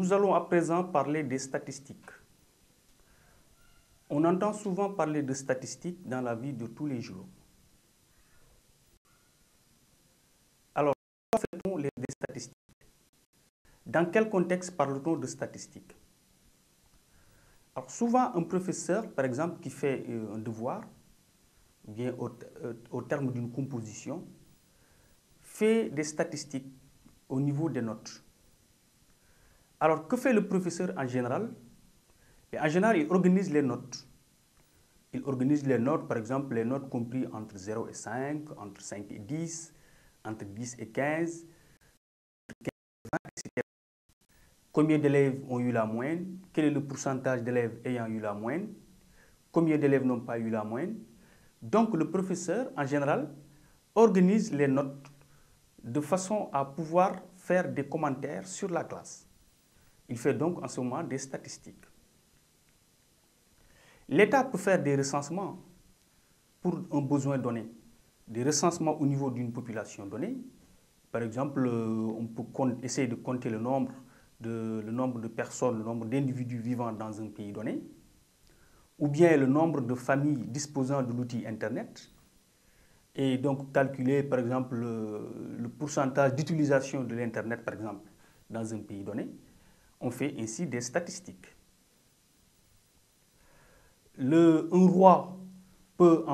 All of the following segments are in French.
Nous allons à présent parler des statistiques. On entend souvent parler de statistiques dans la vie de tous les jours. Alors, pourquoi fait-on des statistiques? Dans quel contexte parle-t-on de statistiques? Alors, souvent, un professeur, par exemple, qui fait un devoir, bien au terme d'une composition, fait des statistiques au niveau des notes. Alors, que fait le professeur en général? Et en général, il organise les notes. Il organise les notes, par exemple, les notes comprises entre 0 et 5, entre 5 et 10, entre 10 et 15, entre 15 et 20, etc. Combien d'élèves ont eu la moyenne? Quel est le pourcentage d'élèves ayant eu la moyenne? Combien d'élèves n'ont pas eu la moyenne? Donc, le professeur, en général, organise les notes de façon à pouvoir faire des commentaires sur la classe. Il fait donc en ce moment des statistiques. L'État peut faire des recensements pour un besoin donné, des recensements au niveau d'une population donnée. Par exemple, on peut essayer de compter le nombre de personnes, le nombre d'individus vivant dans un pays donné, ou bien le nombre de familles disposant de l'outil Internet, et donc calculer, par exemple, le pourcentage d'utilisation de l'Internet, par exemple, dans un pays donné. On fait ainsi des statistiques. Un roi peut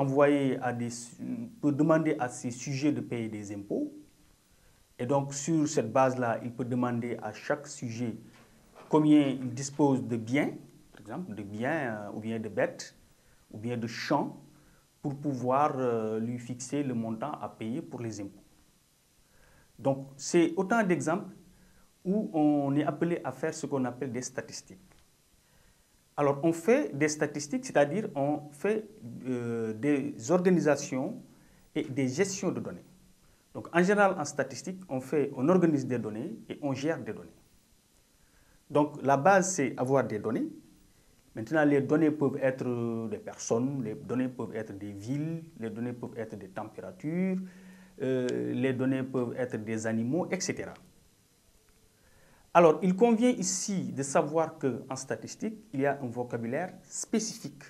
demander à ses sujets de payer des impôts. Et donc, sur cette base-là, il peut demander à chaque sujet combien il dispose de biens, par exemple, de biens ou bien de bêtes, ou bien de champs, pour pouvoir lui fixer le montant à payer pour les impôts. Donc, c'est autant d'exemples où on est appelé à faire ce qu'on appelle des statistiques. Alors, on fait des statistiques, c'est-à-dire on fait des organisations et des gestions de données. Donc, en général, en statistique, on organise des données et on gère des données. Donc, la base, c'est avoir des données. Maintenant, les données peuvent être des personnes, les données peuvent être des villes, les données peuvent être des températures, les données peuvent être des animaux, etc. Alors, il convient ici de savoir qu'en statistique, il y a un vocabulaire spécifique.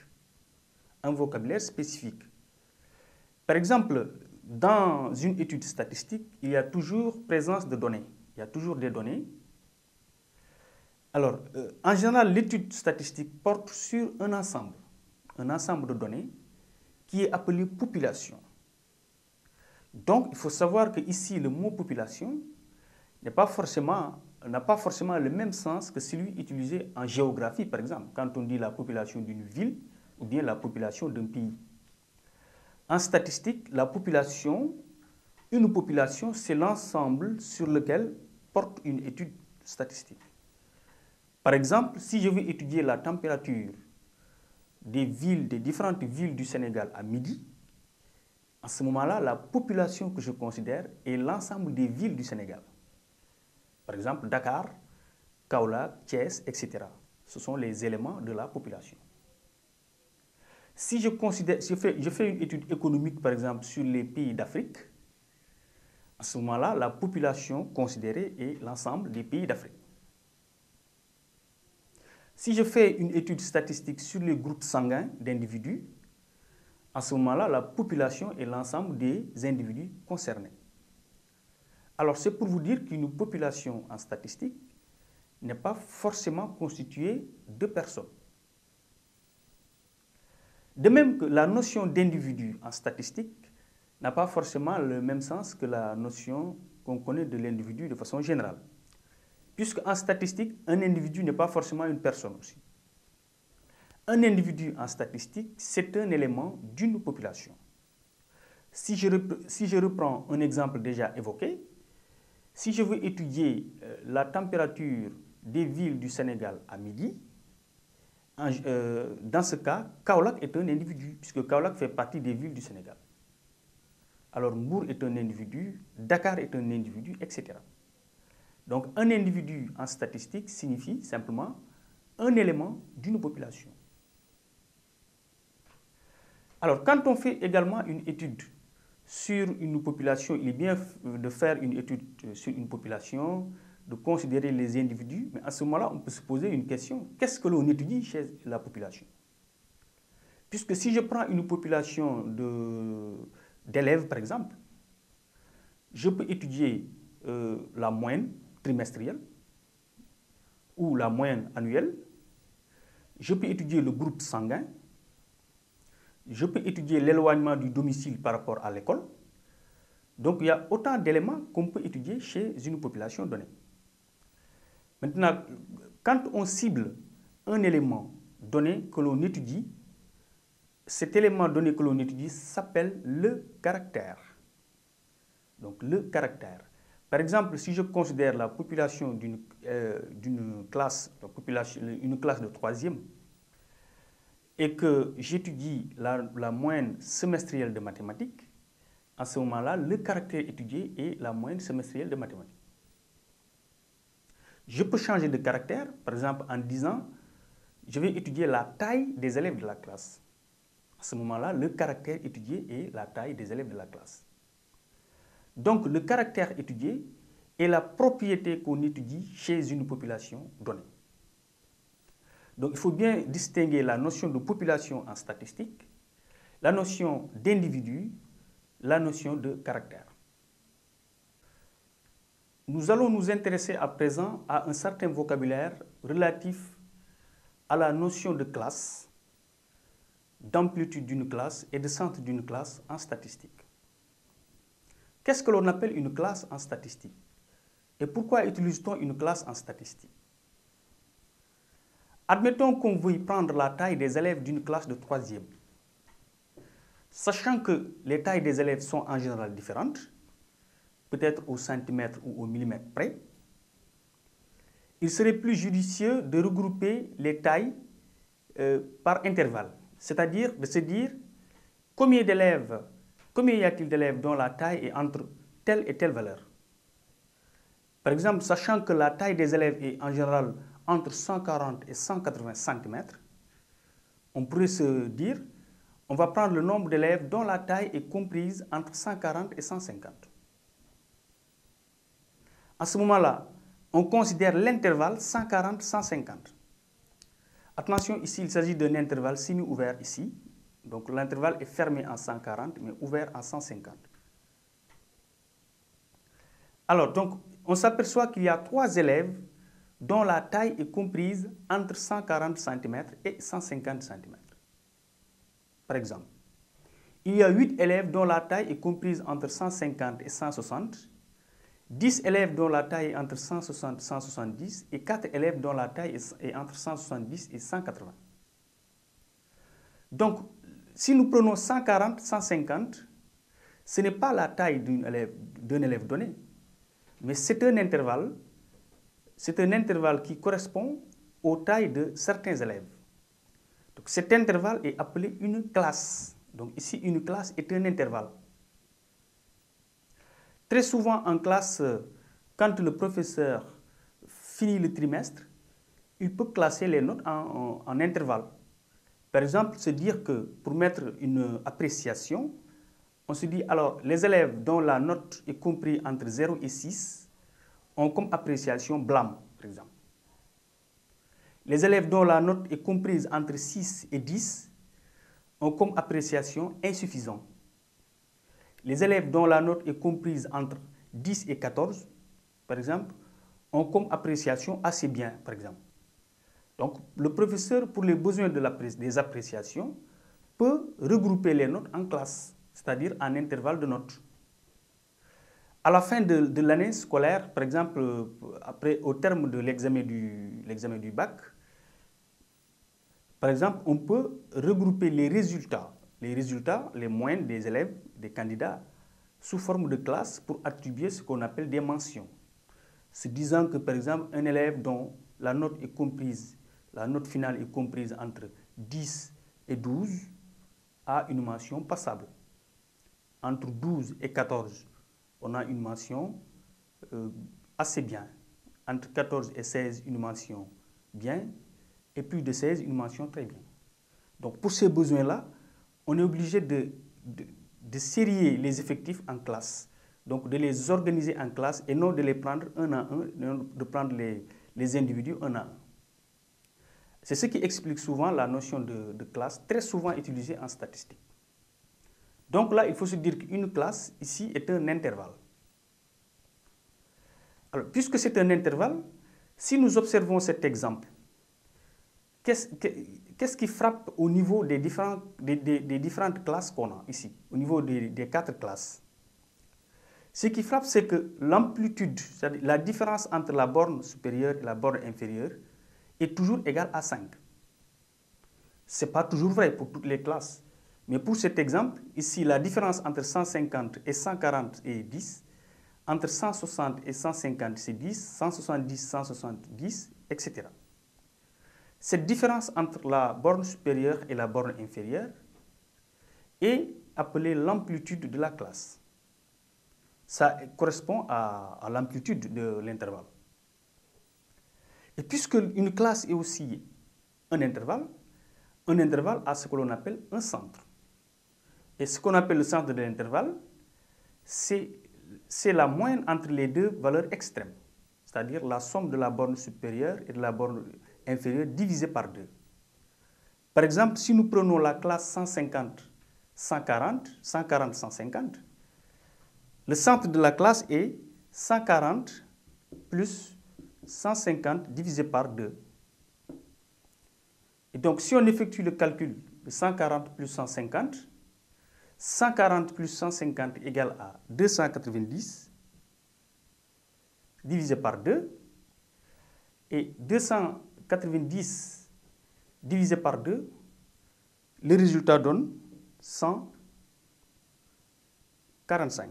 Un vocabulaire spécifique. Par exemple, dans une étude statistique, il y a toujours présence de données. Il y a toujours des données. Alors, en général, l'étude statistique porte sur un ensemble de données qui est appelé population. Donc, il faut savoir que ici, le mot population n'a pas forcément le même sens que celui utilisé en géographie, par exemple, quand on dit la population d'une ville ou bien la population d'un pays. En statistique, une population, c'est l'ensemble sur lequel porte une étude statistique. Par exemple, si je veux étudier la température des différentes villes du Sénégal à midi, à ce moment-là, la population que je considère est l'ensemble des villes du Sénégal. Par exemple, Dakar, Kaolack, Thiès, etc. Ce sont les éléments de la population. Si je fais une étude économique, par exemple, sur les pays d'Afrique, à ce moment-là, la population considérée est l'ensemble des pays d'Afrique. Si je fais une étude statistique sur les groupes sanguins d'individus, à ce moment-là, la population est l'ensemble des individus concernés. Alors, c'est pour vous dire qu'une population en statistique n'est pas forcément constituée de personnes. De même que la notion d'individu en statistique n'a pas forcément le même sens que la notion qu'on connaît de l'individu de façon générale. Puisque en statistique, un individu n'est pas forcément une personne aussi. Un individu en statistique, c'est un élément d'une population. Si je reprends un exemple déjà évoqué, si je veux étudier la température des villes du Sénégal à midi, dans ce cas, Kaolack est un individu, puisque Kaolack fait partie des villes du Sénégal. Alors, Mbour est un individu, Dakar est un individu, etc. Donc, un individu en statistique signifie simplement un élément d'une population. Alors, quand on fait également une étude sur une population, il est bien de faire une étude sur une population de considérer les individus, mais à ce moment-là, on peut se poser une question. Qu'est-ce que l'on étudie chez la population? Puisque si je prends une population d'élèves, par exemple, je peux étudier la moyenne trimestrielle ou la moyenne annuelle. Je peux étudier le groupe sanguin. Je peux étudier l'éloignement du domicile par rapport à l'école. Donc, il y a autant d'éléments qu'on peut étudier chez une population donnée. Maintenant, quand on cible un élément donné que l'on étudie, cet élément donné que l'on étudie s'appelle le caractère. Donc, le caractère. Par exemple, si je considère la population d'une classe, une classe de 3e, et que j'étudie la moyenne semestrielle de mathématiques, à ce moment-là, le caractère étudié est la moyenne semestrielle de mathématiques. Je peux changer de caractère, par exemple, en disant, je vais étudier la taille des élèves de la classe. À ce moment-là, le caractère étudié est la taille des élèves de la classe. Donc, le caractère étudié est la propriété qu'on étudie chez une population donnée. Donc, il faut bien distinguer la notion de population en statistique, la notion d'individu, la notion de caractère. Nous allons nous intéresser à présent à un certain vocabulaire relatif à la notion de classe, d'amplitude d'une classe et de centre d'une classe en statistique. Qu'est-ce que l'on appelle une classe en statistique? Et pourquoi utilise-t-on une classe en statistique? Admettons qu'on veuille prendre la taille des élèves d'une classe de 3e. Sachant que les tailles des élèves sont en général différentes, peut-être au centimètre ou au millimètre près, il serait plus judicieux de regrouper les tailles par intervalle. C'est-à-dire de se dire combien y a-t-il d'élèves dont la taille est entre telle et telle valeur. Par exemple, sachant que la taille des élèves est en général entre 140 et 180 cm, on pourrait se dire, on va prendre le nombre d'élèves dont la taille est comprise entre 140 et 150. À ce moment-là, on considère l'intervalle 140-150. Attention, ici, il s'agit d'un intervalle semi-ouvert ici. Donc, l'intervalle est fermé en 140, mais ouvert en 150. Alors, donc, on s'aperçoit qu'il y a 3 élèves dont la taille est comprise entre 140 cm et 150 cm. Par exemple, il y a 8 élèves dont la taille est comprise entre 150 et 160, 10 élèves dont la taille est entre 160 et 170 et 4 élèves dont la taille est entre 170 et 180. Donc, si nous prenons 140, 150, ce n'est pas la taille d'un élève donné, mais c'est un intervalle qui correspond aux tailles de certains élèves. Donc, cet intervalle est appelé une classe. Donc, ici, une classe est un intervalle. Très souvent en classe, quand le professeur finit le trimestre, il peut classer les notes en intervalles. Par exemple, se dire que pour mettre une appréciation, on se dit alors les élèves dont la note est comprise entre 0 et 6 ont comme appréciation blâme, par exemple. Les élèves dont la note est comprise entre 6 et 10 ont comme appréciation insuffisant. Les élèves dont la note est comprise entre 10 et 14, par exemple, ont comme appréciation assez bien, par exemple. Donc, le professeur, pour les besoins des appréciations, peut regrouper les notes en classes, c'est-à-dire en intervalles de notes. À la fin de l'année scolaire, par exemple, au terme de l'examen du bac, par exemple, on peut regrouper les résultats, les moyennes des élèves, des candidats, sous forme de classes pour attribuer ce qu'on appelle des mentions. Se disant que, par exemple, un élève dont la note finale est comprise entre 10 et 12 a une mention passable. Entre 12 et 14, on a une mention assez bien. Entre 14 et 16, une mention bien. Et plus de 16, une mention très bien. Donc, pour ces besoins-là, on est obligé de sérier les effectifs en classe. Donc de les organiser en classe et non de les prendre un à un, de prendre les individus un à un. C'est ce qui explique souvent la notion de classe, très souvent utilisée en statistique. Donc là, il faut se dire qu'une classe, ici, est un intervalle. Alors, puisque c'est un intervalle, si nous observons cet exemple, qu'est-ce qui frappe au niveau des différentes classes qu'on a ici, au niveau des 4 classes? Ce qui frappe, c'est que l'amplitude, c'est-à-dire la différence entre la borne supérieure et la borne inférieure, est toujours égale à 5. Ce n'est pas toujours vrai pour toutes les classes. Mais pour cet exemple, ici, la différence entre 150 et 140 est 10, entre 160 et 150 c'est 10, 170, 170, etc. Cette différence entre la borne supérieure et la borne inférieure est appelée l'amplitude de la classe. Ça correspond à l'amplitude de l'intervalle. Et puisque une classe est aussi un intervalle a ce que l'on appelle un centre. Et ce qu'on appelle le centre de l'intervalle, c'est la moyenne entre les deux valeurs extrêmes, c'est-à-dire la somme de la borne supérieure et de la borne inférieure divisée par 2. Par exemple, si nous prenons la classe 150, 140, 140, 150, le centre de la classe est 140 plus 150 divisé par 2. Et donc, si on effectue le calcul de 140 plus 150, 140 plus 150 égale à 290 divisé par 2. Et 290 divisé par 2, le résultat donne 145.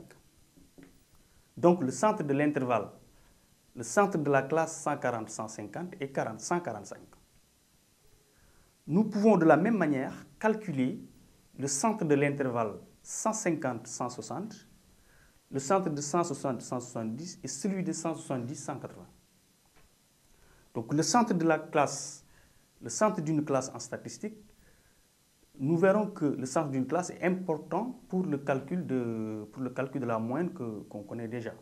Donc, le centre de l'intervalle, le centre de la classe 140-150 est 145. Nous pouvons de la même manière calculer le centre de l'intervalle 150-160, le centre de 160-170 et celui de 170-180. Donc le centre de la classe, le centre d'une classe en statistique, nous verrons que le centre d'une classe est important pour le calcul de la moyenne qu'on connaît déjà.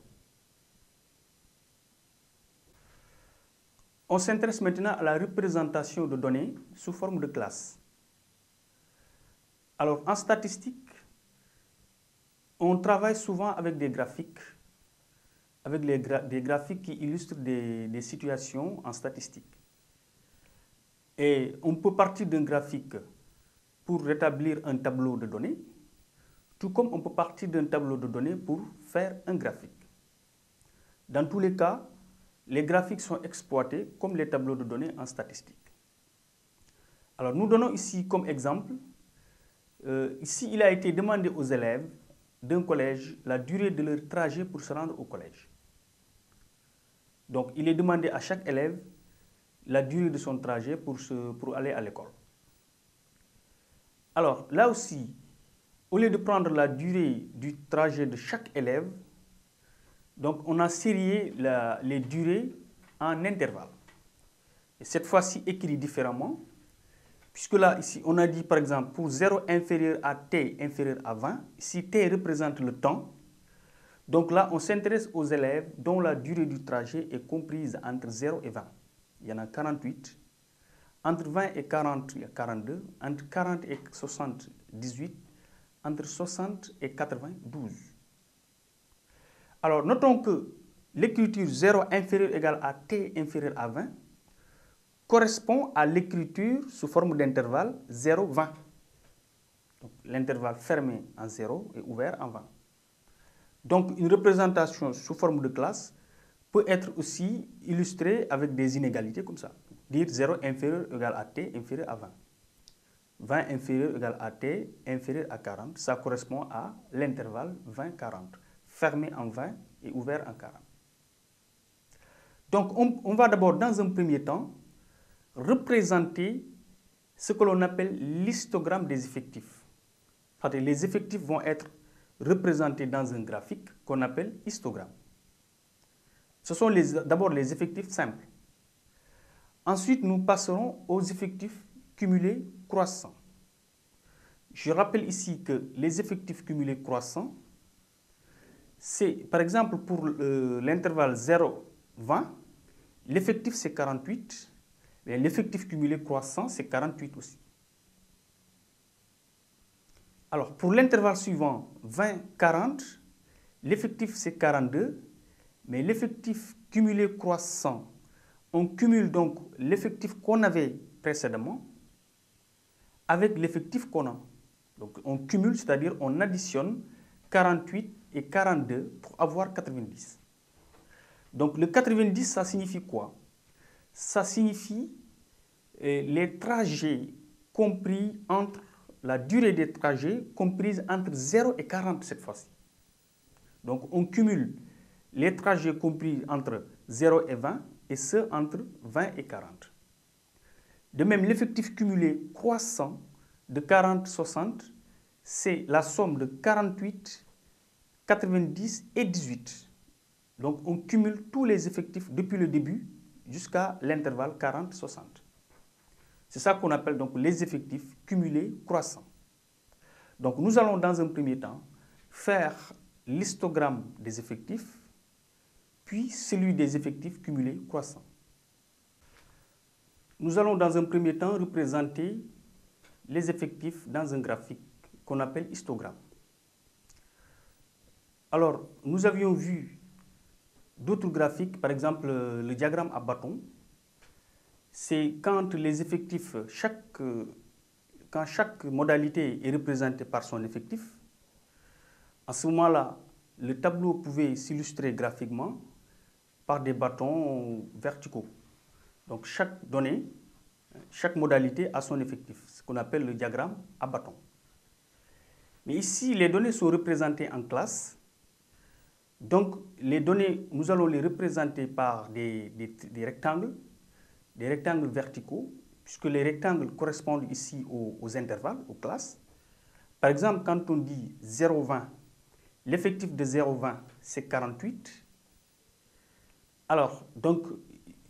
On s'intéresse maintenant à la représentation de données sous forme de classe. Alors, en statistique, on travaille souvent avec des graphiques, des graphiques qui illustrent des situations en statistique. Et on peut partir d'un graphique pour rétablir un tableau de données, tout comme on peut partir d'un tableau de données pour faire un graphique. Dans tous les cas, les graphiques sont exploités comme les tableaux de données en statistique. Alors, nous donnons ici comme exemple, ici il a été demandé aux élèves d'un collège la durée de leur trajet pour se rendre au collège. Donc, il est demandé à chaque élève la durée de son trajet pour aller à l'école. Alors, là aussi, au lieu de prendre la durée du trajet de chaque élève, donc on a sérié les durées en intervalles. Et cette fois-ci écrit différemment, puisque là, ici, on a dit par exemple pour 0 inférieur à t inférieur à 20, ici t représente le temps. Donc là, on s'intéresse aux élèves dont la durée du trajet est comprise entre 0 et 20. Il y en a 48. Entre 20 et 40, il y a 42. Entre 40 et 60, 18. Entre 60 et 80, 12. Alors, notons que l'écriture 0 inférieur égale à t inférieur à 20 correspond à l'écriture sous forme d'intervalle 0-20. L'intervalle fermé en 0 et ouvert en 20. Donc, une représentation sous forme de classe peut être aussi illustrée avec des inégalités comme ça. Dire 0 inférieur égale à t inférieur à 20. 20 inférieur égale à t inférieur à 40. Ça correspond à l'intervalle 20-40. Fermé en 20 et ouvert en 40. Donc, on va d'abord, dans un premier temps, représenter ce que l'on appelle l'histogramme des effectifs. C'est-à-dire les effectifs vont être représentés dans un graphique qu'on appelle histogramme. Ce sont d'abord les effectifs simples. Ensuite, nous passerons aux effectifs cumulés croissants. Je rappelle ici que les effectifs cumulés croissants, par exemple, pour l'intervalle 0-20, l'effectif c'est 48, mais l'effectif cumulé croissant c'est 48 aussi. Alors, pour l'intervalle suivant, 20-40, l'effectif c'est 42, mais l'effectif cumulé croissant, on cumule donc l'effectif qu'on avait précédemment avec l'effectif qu'on a. Donc, on cumule, c'est-à-dire on additionne 48 et 42 pour avoir 90. Donc, le 90, ça signifie quoi? Ça signifie les trajets compris entre la durée des trajets comprise entre 0 et 40 cette fois-ci. Donc, on cumule les trajets compris entre 0 et 20 et ceux entre 20 et 40. De même, l'effectif cumulé croissant de 40-60, c'est la somme de 48, 90 et 18. Donc, on cumule tous les effectifs depuis le début jusqu'à l'intervalle 40-60. C'est ça qu'on appelle donc les effectifs cumulés croissants. Donc, nous allons dans un premier temps faire l'histogramme des effectifs, puis celui des effectifs cumulés croissants. Nous allons dans un premier temps représenter les effectifs dans un graphique qu'on appelle histogramme. Alors, nous avions vu d'autres graphiques, par exemple le diagramme à bâton. C'est quand les effectifs, quand chaque modalité est représentée par son effectif. À ce moment-là, le tableau pouvait s'illustrer graphiquement par des bâtons verticaux. Donc chaque donnée, chaque modalité a son effectif, ce qu'on appelle le diagramme à bâton. Mais ici, les données sont représentées en classe. Donc les données, nous allons les représenter par des rectangles verticaux, puisque les rectangles correspondent ici aux intervalles, aux classes. Par exemple, quand on dit 0,20, l'effectif de 0,20, c'est 48. Alors, donc,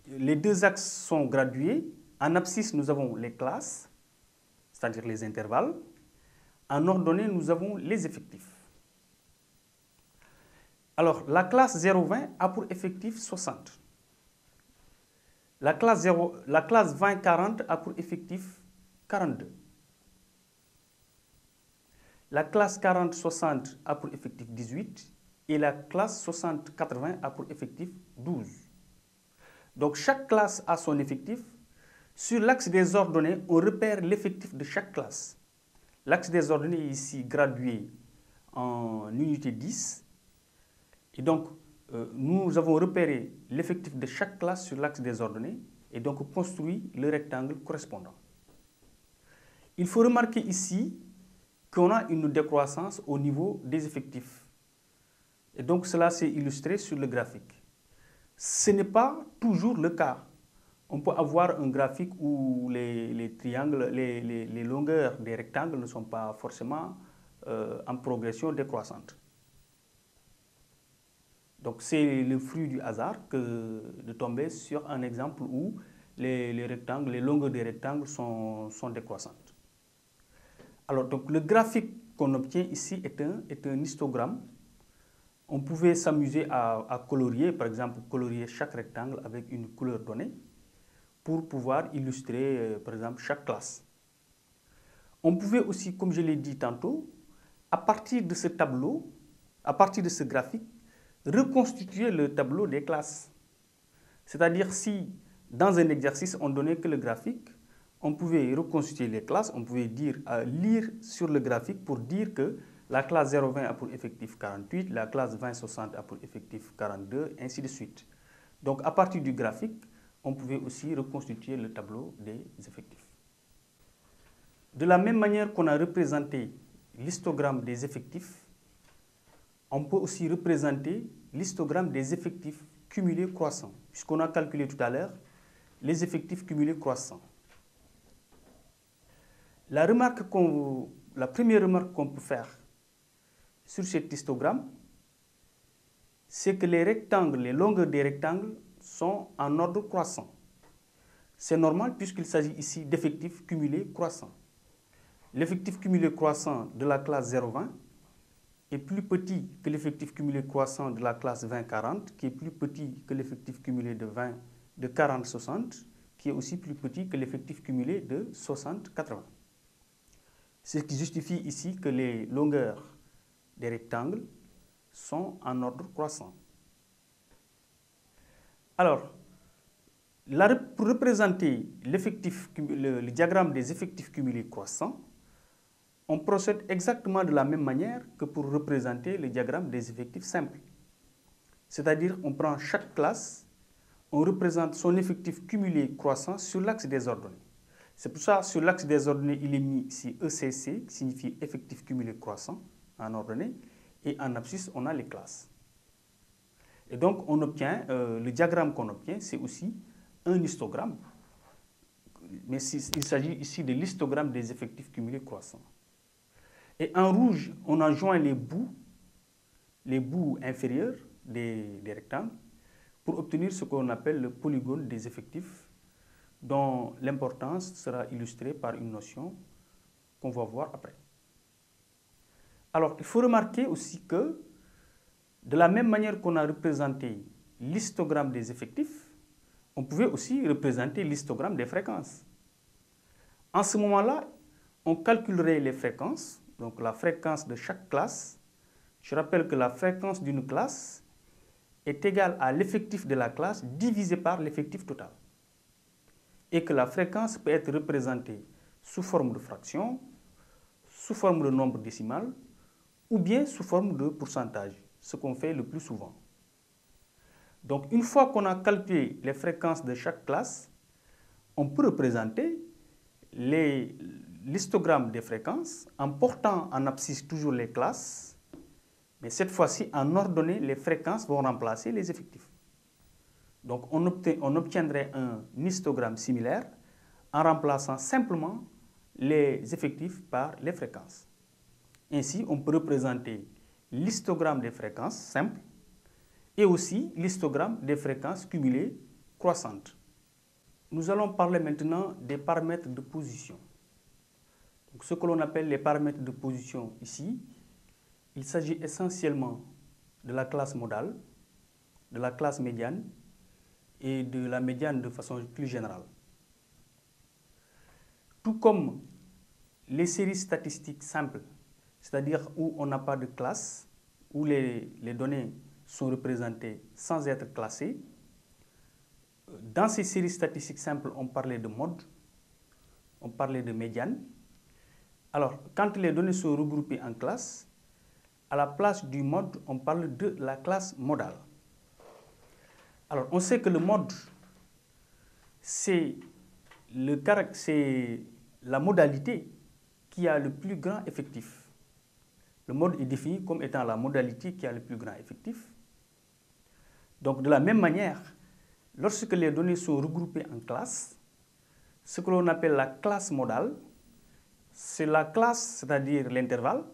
les deux axes sont gradués. En abscisse, nous avons les classes, c'est-à-dire les intervalles. En ordonnée, nous avons les effectifs. Alors, la classe 0,20 a pour effectif 60. La classe 20-40 a pour effectif 42. La classe 40-60 a pour effectif 18 et la classe 60-80 a pour effectif 12. Donc chaque classe a son effectif. Sur l'axe des ordonnées, on repère l'effectif de chaque classe. L'axe des ordonnées est ici gradué en unité 10. Et donc, nous avons repéré l'effectif de chaque classe sur l'axe des ordonnées et donc construit le rectangle correspondant. Il faut remarquer ici qu'on a une décroissance au niveau des effectifs. Et donc cela s'est illustré sur le graphique. Ce n'est pas toujours le cas. On peut avoir un graphique où les triangles, les longueurs des rectangles ne sont pas forcément en progression décroissante. Donc c'est le fruit du hasard de tomber sur un exemple où les longueurs des rectangles sont décroissantes. Alors donc le graphique qu'on obtient ici est un histogramme. On pouvait s'amuser à colorier, par exemple colorier chaque rectangle avec une couleur donnée pour pouvoir illustrer par exemple chaque classe. On pouvait aussi, comme je l'ai dit tantôt, à partir de ce tableau, à partir de ce graphique, reconstituer le tableau des classes. C'est-à-dire si dans un exercice on donnait que le graphique, on pouvait reconstituer les classes, on pouvait lire sur le graphique pour dire que la classe 0,20 a pour effectif 48, la classe 20-60 a pour effectif 42, ainsi de suite. Donc à partir du graphique, on pouvait aussi reconstituer le tableau des effectifs. De la même manière qu'on a représenté l'histogramme des effectifs, on peut aussi représenter l'histogramme des effectifs cumulés croissants, puisqu'on a calculé tout à l'heure les effectifs cumulés croissants. La première remarque qu'on peut faire sur cet histogramme, c'est que les longueurs des rectangles sont en ordre croissant. C'est normal puisqu'il s'agit ici d'effectifs cumulés croissants. L'effectif cumulé croissant de la classe 0,20 est plus petit que l'effectif cumulé croissant de la classe 20-40, qui est plus petit que l'effectif cumulé de 40-60, qui est aussi plus petit que l'effectif cumulé de 60-80. Ce qui justifie ici que les longueurs des rectangles sont en ordre croissant. Alors, pour représenter le diagramme des effectifs cumulés croissants, on procède exactement de la même manière que pour représenter le diagramme des effectifs simples. C'est-à-dire, on prend chaque classe, on représente son effectif cumulé croissant sur l'axe des ordonnées. C'est pour ça, sur l'axe des ordonnées, il est mis ici ECC, qui signifie effectif cumulé croissant en ordonnée, et en abscisse, on a les classes. Et donc, on obtient, le diagramme qu'on obtient, c'est aussi un histogramme, mais il s'agit ici de l'histogramme des effectifs cumulés croissants. Et en rouge, on a joint les bouts inférieurs des rectangles pour obtenir ce qu'on appelle le polygone des effectifs, dont l'importance sera illustrée par une notion qu'on va voir après. Alors, il faut remarquer aussi que, de la même manière qu'on a représenté l'histogramme des effectifs, on pouvait aussi représenter l'histogramme des fréquences. En ce moment-là, on calculerait les fréquences, donc la fréquence de chaque classe. Je rappelle que la fréquence d'une classe est égale à l'effectif de la classe divisé par l'effectif total. Et que la fréquence peut être représentée sous forme de fraction, sous forme de nombre décimal, ou bien sous forme de pourcentage, ce qu'on fait le plus souvent. Donc, une fois qu'on a calculé les fréquences de chaque classe, on peut représenter l'histogramme des fréquences en portant en abscisse toujours les classes, mais cette fois-ci, en ordonnée, les fréquences vont remplacer les effectifs. Donc, on obtiendrait un histogramme similaire en remplaçant simplement les effectifs par les fréquences. Ainsi, on peut représenter l'histogramme des fréquences simples et aussi l'histogramme des fréquences cumulées croissantes. Nous allons parler maintenant des paramètres de position. Donc, ce que l'on appelle les paramètres de position ici, il s'agit essentiellement de la classe modale, de la classe médiane et de la médiane de façon plus générale. Tout comme les séries statistiques simples, c'est-à-dire où on n'a pas de classe, où les données sont représentées sans être classées, dans ces séries statistiques simples, on parlait de mode, on parlait de médiane. Alors, quand les données sont regroupées en classes, à la place du mode, on parle de la classe modale. Alors, on sait que le mode, c'est la modalité qui a le plus grand effectif. Le mode est défini comme étant la modalité qui a le plus grand effectif. Donc, de la même manière, lorsque les données sont regroupées en classes, ce que l'on appelle la classe modale, c'est la classe, c'est-à-dire l'intervalle,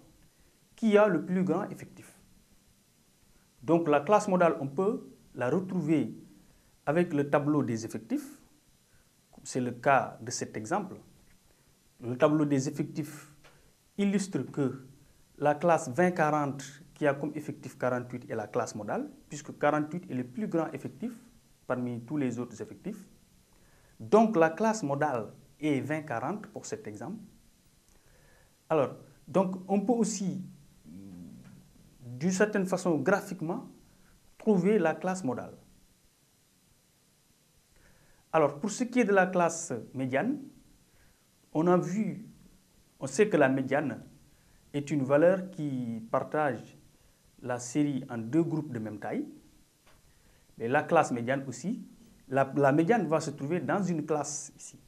qui a le plus grand effectif. Donc la classe modale, on peut la retrouver avec le tableau des effectifs. C'est le cas de cet exemple. Le tableau des effectifs illustre que la classe 20-40, qui a comme effectif 48, est la classe modale, puisque 48 est le plus grand effectif parmi tous les autres effectifs. Donc la classe modale est 20-40 pour cet exemple. Alors, donc on peut aussi, d'une certaine façon graphiquement, trouver la classe modale. Alors, pour ce qui est de la classe médiane, on sait que la médiane est une valeur qui partage la série en deux groupes de même taille. Et la classe médiane aussi, la médiane va se trouver dans une classe ici.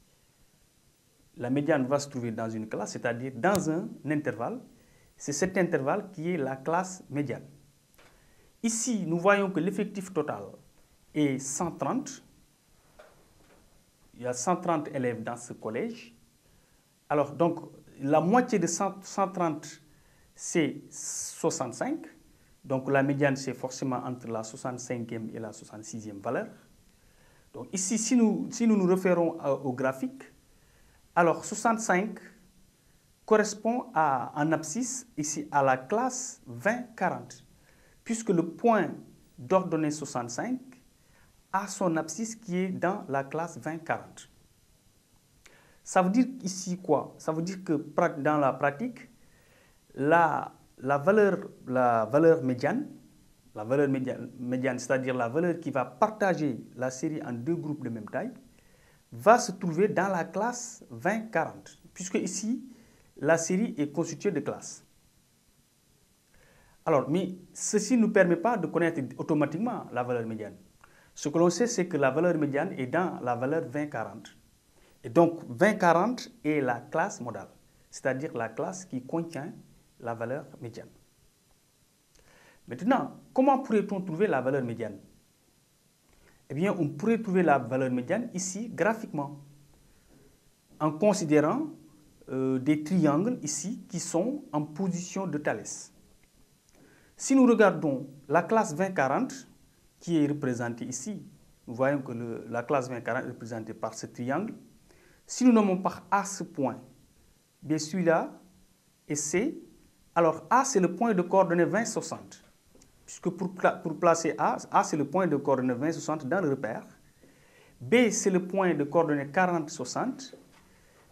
La médiane va se trouver dans une classe, c'est-à-dire dans un intervalle. C'est cet intervalle qui est la classe médiane. Ici, nous voyons que l'effectif total est 130. Il y a 130 élèves dans ce collège. Alors, donc, la moitié de 130, c'est 65. Donc, la médiane, c'est forcément entre la 65e et la 66e valeur. Donc, ici, si nous nous référons au graphique, alors 65 correspond en abscisse ici à la classe 20-40, puisque le point d'ordonnée 65 a son abscisse qui est dans la classe 20-40. Ça veut dire ici quoi? Ça veut dire que dans la pratique, la valeur médiane, c'est-à-dire la valeur qui va partager la série en deux groupes de même taille, va se trouver dans la classe 20-40, puisque ici, la série est constituée de classes. Alors, mais ceci ne nous permet pas de connaître automatiquement la valeur médiane. Ce que l'on sait, c'est que la valeur médiane est dans la valeur 20-40. Et donc, 20-40 est la classe modale, c'est-à-dire la classe qui contient la valeur médiane. Maintenant, comment pourrait-on trouver la valeur médiane? Eh bien, on pourrait trouver la valeur médiane ici, graphiquement, en considérant des triangles ici qui sont en position de Thalès. Si nous regardons la classe 20-40, qui est représentée ici, nous voyons que la classe 20-40 est représentée par ce triangle. Si nous nommons par A ce point, bien celui-là et C, alors A c'est le point de coordonnées 20-60. Puisque pour placer A c'est le point de coordonnées 20-60 dans le repère. B c'est le point de coordonnées 40-60.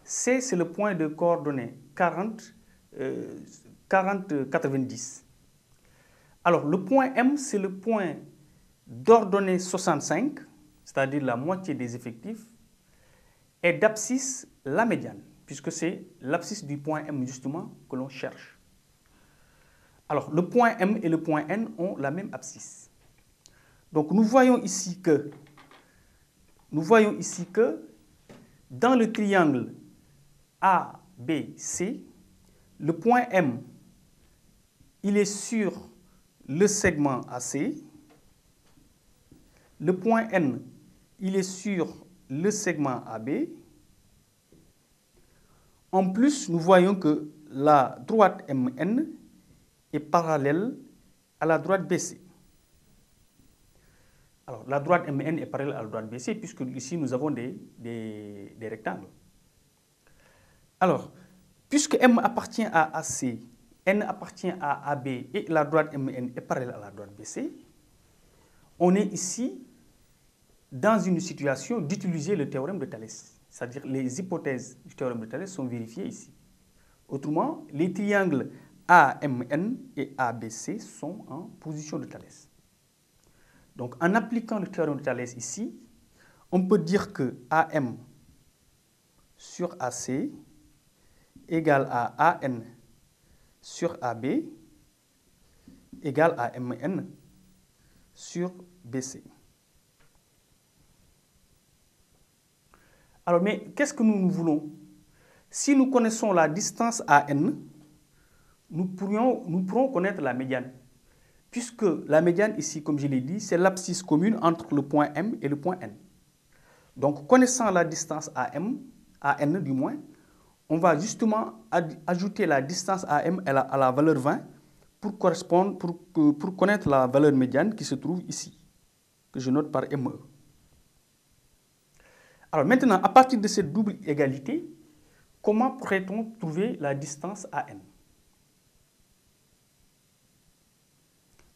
C c'est le point de coordonnées 40-90. Alors le point M c'est le point d'ordonnée 65, c'est-à-dire la moitié des effectifs, et d'abscisse la médiane, puisque c'est l'abscisse du point M justement que l'on cherche. Alors le point M et le point N ont la même abscisse. Donc nous voyons ici que dans le triangle ABC, le point M, il est sur le segment AC. Le point N, il est sur le segment AB. En plus, nous voyons que la droite MN est parallèle à la droite BC. Alors, la droite MN est parallèle à la droite BC, puisque ici, nous avons des rectangles. Alors, puisque M appartient à AC, N appartient à AB et la droite MN est parallèle à la droite BC, on est ici dans une situation d'utiliser le théorème de Thalès. C'est-à-dire les hypothèses du théorème de Thalès sont vérifiées ici. Autrement, les triangles AMN et ABC sont en position de Thalès. Donc, en appliquant le théorème de Thalès ici, on peut dire que AM sur AC égale à AN sur AB égale à MN sur BC. Alors, mais qu'est-ce que nous voulons? Si nous connaissons la distance AN, nous pourrons connaître la médiane. Puisque la médiane ici, comme je l'ai dit, c'est l'abscisse commune entre le point M et le point N. Donc, connaissant la distance AN du moins, on va justement ajouter la distance AM à la valeur 20 pour connaître la valeur médiane qui se trouve ici, que je note par ME. Alors maintenant, à partir de cette double égalité, comment pourrait-on trouver la distance AN?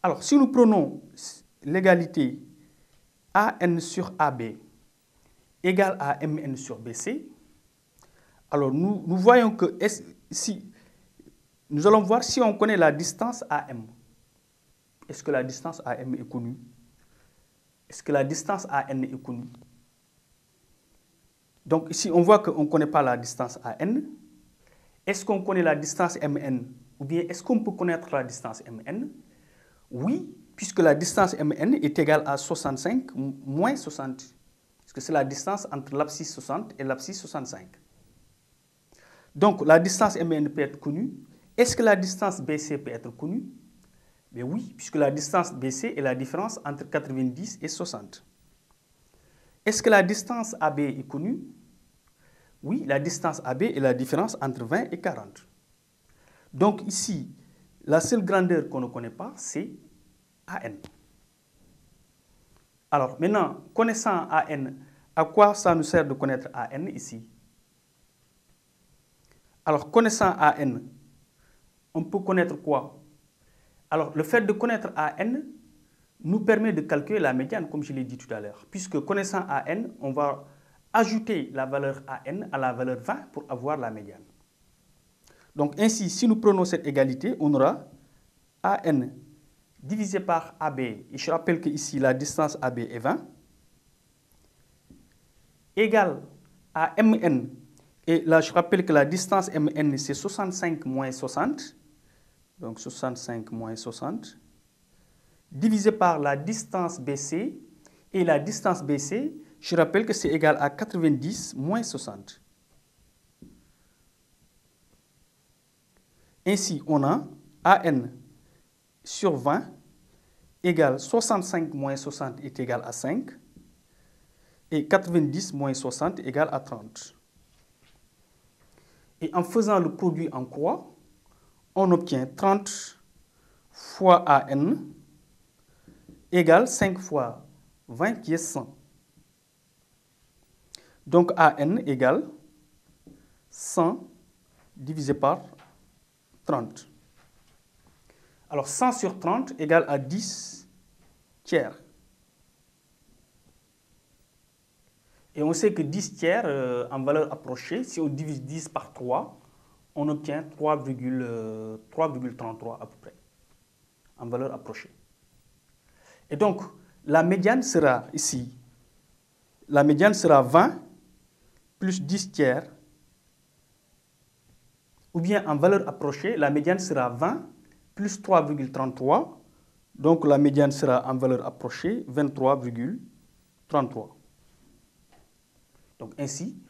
Alors, si nous prenons l'égalité AN sur AB égale à MN sur BC, alors nous voyons que nous allons voir si on connaît la distance AM. Est-ce que la distance AM est connue? Est-ce que la distance AN est connue? Donc ici, on voit qu'on ne connaît pas la distance AN. Est-ce qu'on connaît la distance MN? Ou bien est-ce qu'on peut connaître la distance MN? Oui, puisque la distance MN est égale à 65 moins 60. Parce que c'est la distance entre l'abscisse 60 et l'abscisse 65. Donc la distance MN peut être connue. Est-ce que la distance BC peut être connue? Mais oui, puisque la distance BC est la différence entre 90 et 60. Est-ce que la distance AB est connue? Oui, la distance AB est la différence entre 20 et 40. Donc ici, la seule grandeur qu'on ne connaît pas, c'est AN. Alors maintenant, connaissant AN, à quoi ça nous sert de connaître AN ici? Alors, connaissant AN, on peut connaître quoi? Alors, le fait de connaître AN nous permet de calculer la médiane, comme je l'ai dit tout à l'heure. Puisque connaissant AN, on va ajouter la valeur AN à la valeur 20 pour avoir la médiane. Donc ainsi, si nous prenons cette égalité, on aura AN divisé par AB, et je rappelle que ici la distance AB est 20, égale à MN, et là je rappelle que la distance MN c'est 65 moins 60, donc 65 moins 60, divisé par la distance BC, et la distance BC, je rappelle que c'est égal à 90 moins 60. Ainsi, on a AN sur 20 égale 65 moins 60 est égal à 5 et 90 moins 60 égale à 30. Et en faisant le produit en croix, on obtient 30 fois AN égale 5 fois 20 qui est 100. Donc AN égale 100 divisé par 30. Alors 100 sur 30 égale à 10 tiers. Et on sait que 10 tiers, en valeur approchée, si on divise 10 par 3, on obtient 3,33 à peu près, en valeur approchée. Et donc, la médiane sera ici, la médiane sera 20 plus 10 tiers, ou bien en valeur approchée, la médiane sera 20 plus 3,33, donc la médiane sera en valeur approchée 23,33. Donc ainsi,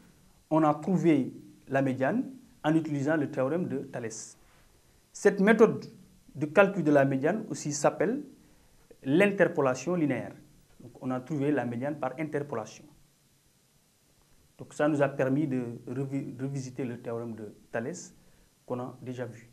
on a trouvé la médiane en utilisant le théorème de Thalès. Cette méthode de calcul de la médiane aussi s'appelle l'interpolation linéaire. Donc on a trouvé la médiane par interpolation. Donc ça nous a permis de revisiter le théorème de Thalès qu'on a déjà vu.